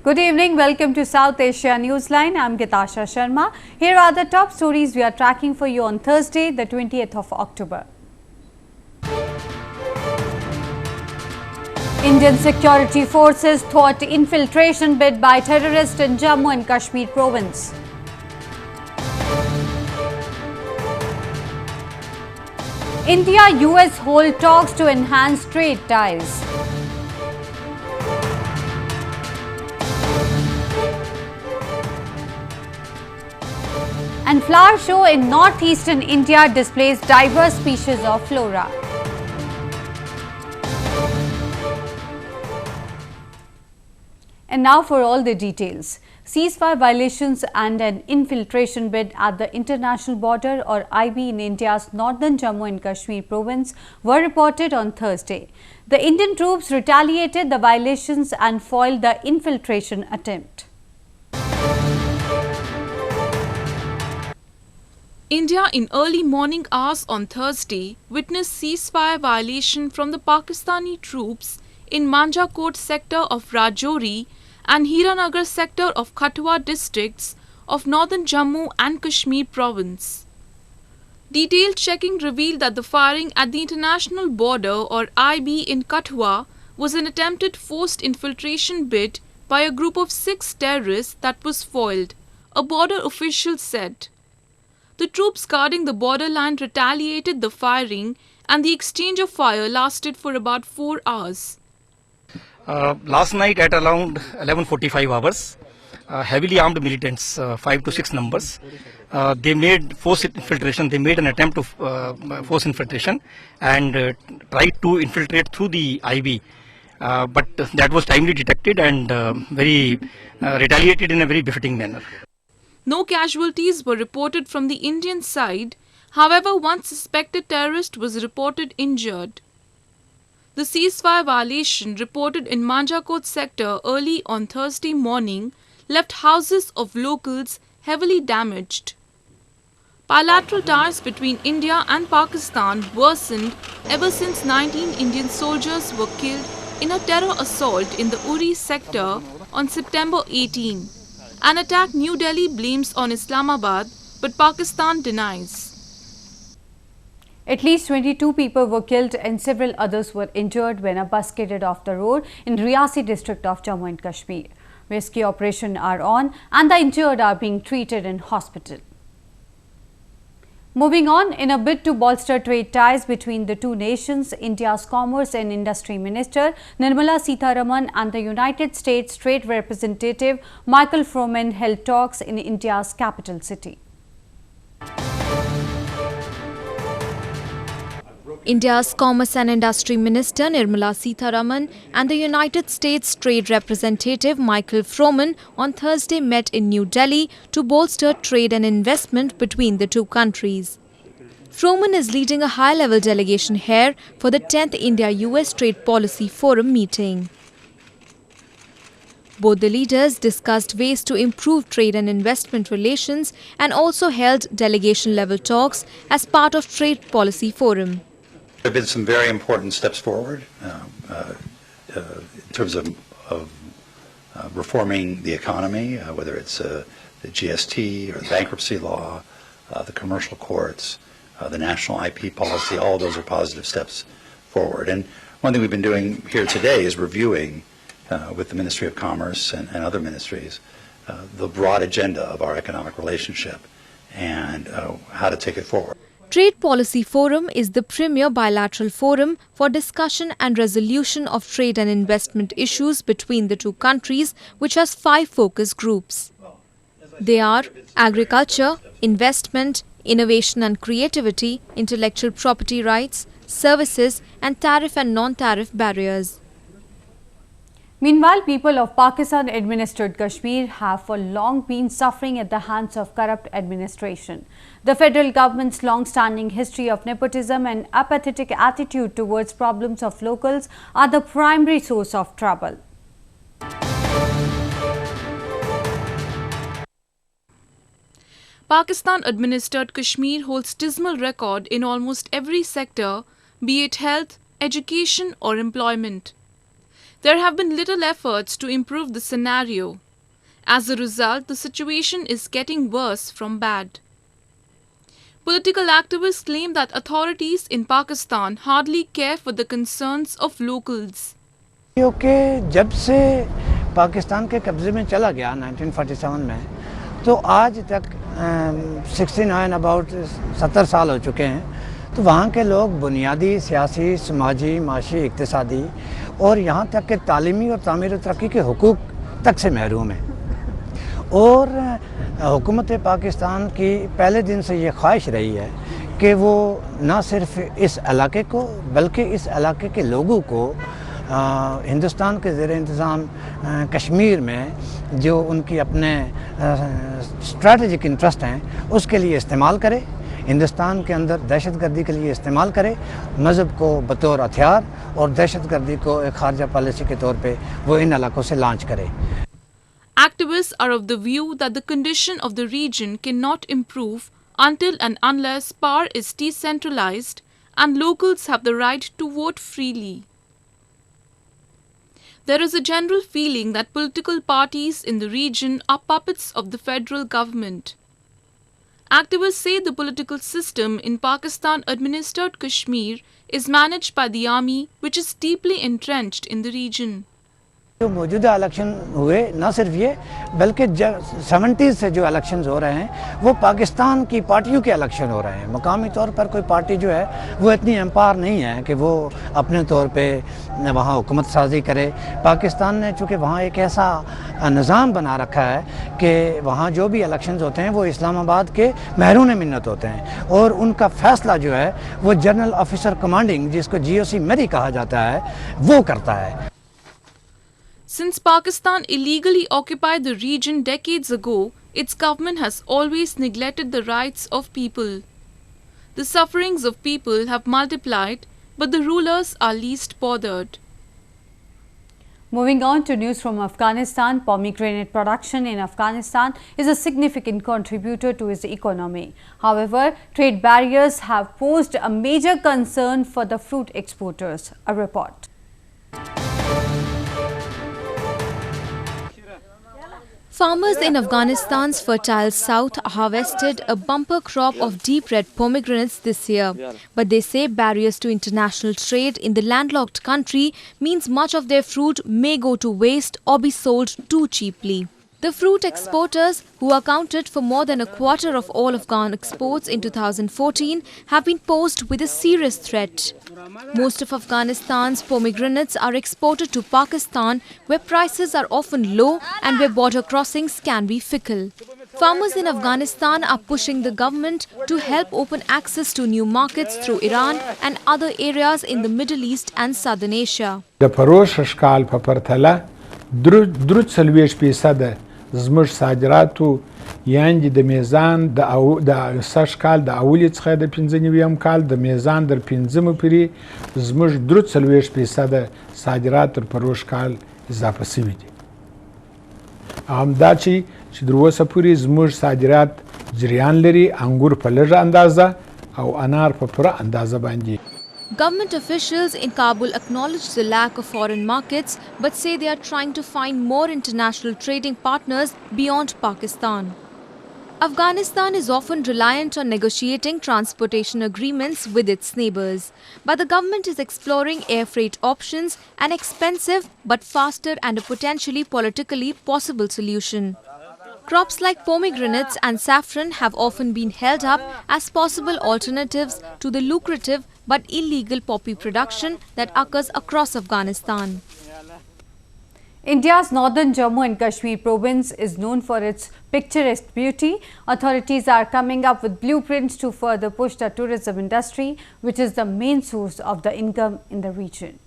Good evening, welcome to South Asia Newsline. I'm Gitasha Sharma. Here are the top stories we are tracking for you on Thursday, the 20th of October. Indian security forces thwart infiltration bid by terrorists in Jammu and Kashmir province. India-US hold talks to enhance trade ties. And flower show in northeastern India displays diverse species of flora. And now for all the details. Ceasefire violations and an infiltration bid at the international border or IB in India's northern Jammu and Kashmir province were reported on Thursday. The Indian troops retaliated the violations and foiled the infiltration attempt. India in early morning hours on Thursday witnessed ceasefire violation from the Pakistani troops in Manjakot sector of Rajouri and Hiranagar sector of Thwart districts of northern Jammu and Kashmir province. Detailed checking revealed that the firing at the international border or IB in Thwart was an attempted forced infiltration bid by a group of 6 terrorists that was foiled, a border official said. The troops guarding the borderline retaliated the firing and the exchange of fire lasted for about 4 hours. Last night at around 11:45 hours, heavily armed militants, 5 to 6 numbers, they made forced infiltration. They made an attempt to force infiltration and tried to infiltrate through the IB. But that was timely detected and retaliated in a very befitting manner. No casualties were reported from the Indian side. However, one suspected terrorist was reported injured. The ceasefire violation reported in Manjakot sector early on Thursday morning left houses of locals heavily damaged. Bilateral ties between India and Pakistan worsened ever since 19 Indian soldiers were killed in a terror assault in the Uri sector on September 18. An attack New Delhi blames on Islamabad, but Pakistan denies. At least 22 people were killed and several others were injured when a bus skidded off the road in Riyasi district of Jammu and Kashmir. Rescue operations are on and the injured are being treated in hospital. Moving on, in a bid to bolster trade ties between the two nations, India's Commerce and Industry Minister Nirmala Sitharaman and the United States Trade Representative Michael Froman held talks in India's capital city. India's Commerce and Industry Minister Nirmala Sitharaman and the United States Trade Representative Michael Froman on Thursday met in New Delhi to bolster trade and investment between the two countries. Froman is leading a high-level delegation here for the 10th India-US Trade Policy Forum meeting. Both the leaders discussed ways to improve trade and investment relations and also held delegation-level talks as part of Trade Policy Forum. There have been some very important steps forward in terms of reforming the economy, whether it's the GST or the bankruptcy law, the commercial courts, the national IP policy. All of those are positive steps forward. And one thing we've been doing here today is reviewing with the Ministry of Commerce and other ministries the broad agenda of our economic relationship and how to take it forward. Trade Policy Forum is the premier bilateral forum for discussion and resolution of trade and investment issues between the two countries, which has 5 focus groups. They are agriculture, investment, innovation and creativity, intellectual property rights, services, and tariff and non-tariff barriers. Meanwhile, people of Pakistan-administered Kashmir have for long been suffering at the hands of corrupt administration. The federal government's long-standing history of nepotism and apathetic attitude towards problems of locals are the primary source of trouble. Pakistan-administered Kashmir holds dismal record in almost every sector, be it health, education or employment. There have been little efforts to improve the scenario. As a result, the situation is getting worse from bad. Political activists claim that authorities in Pakistan hardly care for the concerns of locals. क्योंकि जब से पाकिस्तान के कब्ज़े में चला गया 1947 में, तो आज तक 69 अबाउट 70 साल हो चुके हैं। तो वहाँ के लोग बुनियादी सियासी, समाजी, माशी, इक्तिसादी और यहाँ तक के तालीमी और तामीर और तरक्की के हुकूक तक से महरूम हैं। और हुकूमत पाकिस्तान की पहले दिन से ये ख्वाहिश रही है कि वो ना सिर्फ इस इलाके को बल्कि इस इलाके के लोगों को हिंदुस्तान के ज़ेर इंतज़ाम कश्मीर में जो उनकी अपने स्ट्रैटेजिक इंटरेस्ट हैं उसके लिए इस्तेमाल करे, हिंदुस्तान के अंदर दहशतगर्दी के लिए इस्तेमाल करे, मज़हब को बतौर हथियार और दहशतगर्दी को एक खारजा पॉलिसी के तौर पे वो इन इलाकों से लॉन्च करे। Activists are of the view that the condition of the region cannot improve until and unless power is decentralized and locals have the right to vote freely. There is a general feeling that political parties in the region are puppets of the federal government. Activists say the political system in Pakistan-administered Kashmir is managed by the army, which is deeply entrenched in the region. जो मौजूदा election हुए ना सिर्फ ये बल्कि 70s से जो elections हो रहे हैं वो पाकिस्तान की पार्टियों के इलेक्शन हो रहे हैं। मकामी तौर पर कोई पार्टी जो है वो इतनी एम्पावर नहीं है कि वो अपने तौर पे वहाँ हुकूमत साजी करे। पाकिस्तान ने चूँकि वहाँ एक ऐसा निज़ाम बना रखा है कि वहाँ जो भी इलेक्शंस होते हैं वो इस्लामाबाद के महरून मिन्नत होते हैं और उनका फ़ैसला जो है वो जनरल ऑफिसर कमांडिंग जिसको GOC मेरी कहा जाता है वो करता है। Since Pakistan illegally occupied the region decades ago, its government has always neglected the rights of people. The sufferings of people have multiplied, but the rulers are least bothered. Moving on to news from Afghanistan, pomegranate production in Afghanistan is a significant contributor to its economy. However, trade barriers have posed a major concern for the fruit exporters. A report. Farmers in Afghanistan's fertile south harvested a bumper crop of deep red pomegranates this year. But they say barriers to international trade in the landlocked country means much of their fruit may go to waste or be sold too cheaply. The fruit exporters, who accounted for more than a quarter of all Afghan exports in 2014, have been posed with a serious threat. Most of Afghanistan's pomegranates are exported to Pakistan, where prices are often low and where border crossings can be fickle. Farmers in Afghanistan are pushing the government to help open access to new markets through Iran and other areas in the Middle East and Southern Asia. زموږ صادراتو یعنې د میزان د سږ کال د اولې څخه د 95 کال د میزان در 15 پورې زموږ 43% صادرات تر پروش کال اضافه شوي دي. همدا چې در اوسه پورې زموږ صادرات جریان لري، انګور په لږه اندازه او انار په پوره اندازه باندې. Government officials in Kabul acknowledge the lack of foreign markets but say they are trying to find more international trading partners beyond Pakistan. Afghanistan is often reliant on negotiating transportation agreements with its neighbors. But the government is exploring air freight options, an expensive but faster and a potentially politically possible solution. Crops like pomegranates and saffron have often been held up as possible alternatives to the lucrative but illegal poppy production that occurs across Afghanistan. India's northern Jammu and Kashmir province is known for its picturesque beauty. Authorities are coming up with blueprints to further push the tourism industry, which is the main source of the income in the region.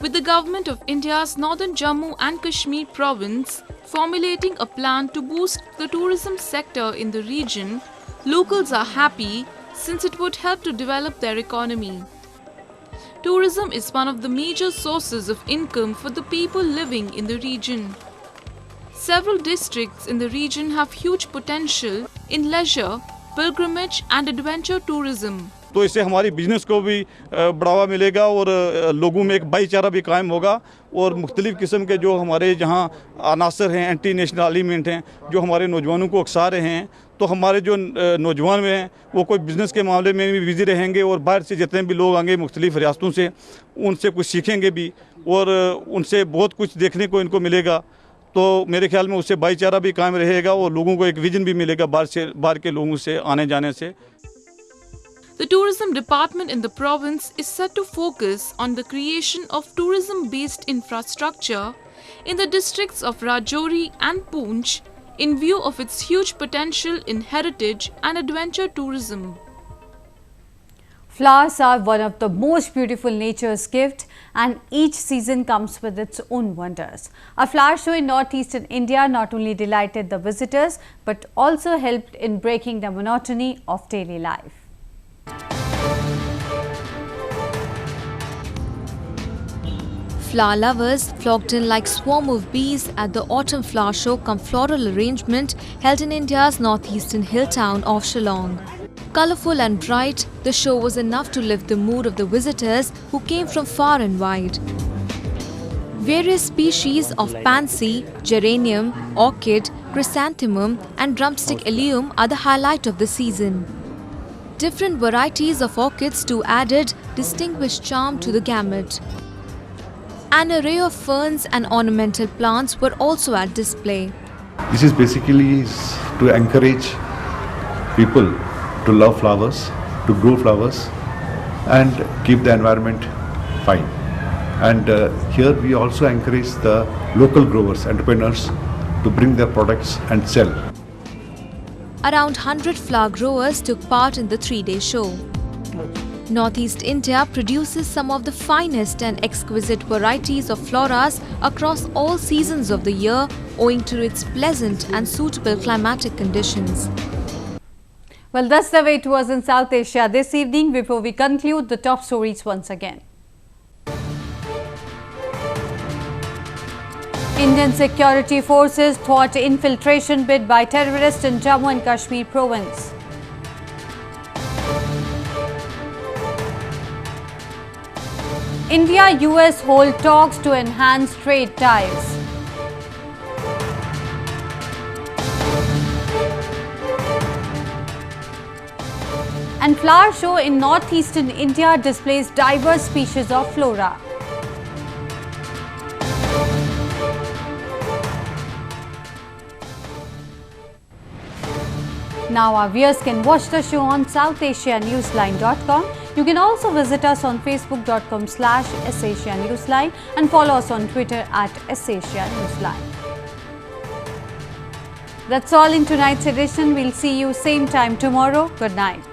With the government of India's northern Jammu and Kashmir province formulating a plan to boost the tourism sector in the region, locals are happy since it would help to develop their economy. Tourism is one of the major sources of income for the people living in the region. Several districts in the region have huge potential in leisure, pilgrimage and adventure tourism. तो इससे हमारी business को भी बढ़ावा मिलेगा और लोगों में एक भाईचारा भी कायम होगा और मुख्तलिफ़ किस्म के जो हमारे जहाँ अनासर हैं, एंटी नेशनल एलिमेंट हैं, जो हमारे नौजवानों को उकसा रहे हैं, तो हमारे जो नौजवान में हैं वो कोई बिज़नेस के मामले में भी बिजी रहेंगे और बाहर से जितने भी लोग आएंगे मुख्तलिफ़ रियासतों से उनसे कुछ सीखेंगे भी और उनसे बहुत कुछ देखने को इनको मिलेगा। तो मेरे ख्याल में उससे भाईचारा भी कायम रहेगा और लोगों को एक विजन भी मिलेगा बाहर के लोगों से आने जाने से। The tourism department in the province is set to focus on the creation of tourism-based infrastructure in the districts of Rajouri and Poonch in view of its huge potential in heritage and adventure tourism. Flowers are one of the most beautiful nature's gift, and each season comes with its own wonders. A flower show in northeastern India not only delighted the visitors but also helped in breaking the monotony of daily life. Flower lovers flocked in like swarm of bees at the autumn flower show cum floral arrangement held in India's northeastern hill town of Shillong. Colourful and bright, the show was enough to lift the mood of the visitors who came from far and wide. Various species of pansy, geranium, orchid, chrysanthemum and drumstick allium are the highlight of the season. Different varieties of orchids too added distinguished charm to the gamut. An array of ferns and ornamental plants were also at display. This is basically to encourage people to love flowers, to grow flowers and keep the environment fine. And here we also encourage the local growers, entrepreneurs to bring their products and sell. Around 100 flower growers took part in the 3-day show. Northeast India produces some of the finest and exquisite varieties of floras across all seasons of the year owing to its pleasant and suitable climatic conditions. Well, that's the way it was in South Asia this evening. Before we conclude, the top stories once again. Indian security forces thwart infiltration bid by terrorists in Jammu and Kashmir province. India-US hold talks to enhance trade ties. And flower show in northeastern India displays diverse species of flora. Now our viewers can watch the show on SouthAsiaNewsline.com. You can also visit us on Facebook.com/SAsiaNewsline and follow us on Twitter @SAsiaNewsline. That's all in tonight's edition. We'll see you same time tomorrow. Good night.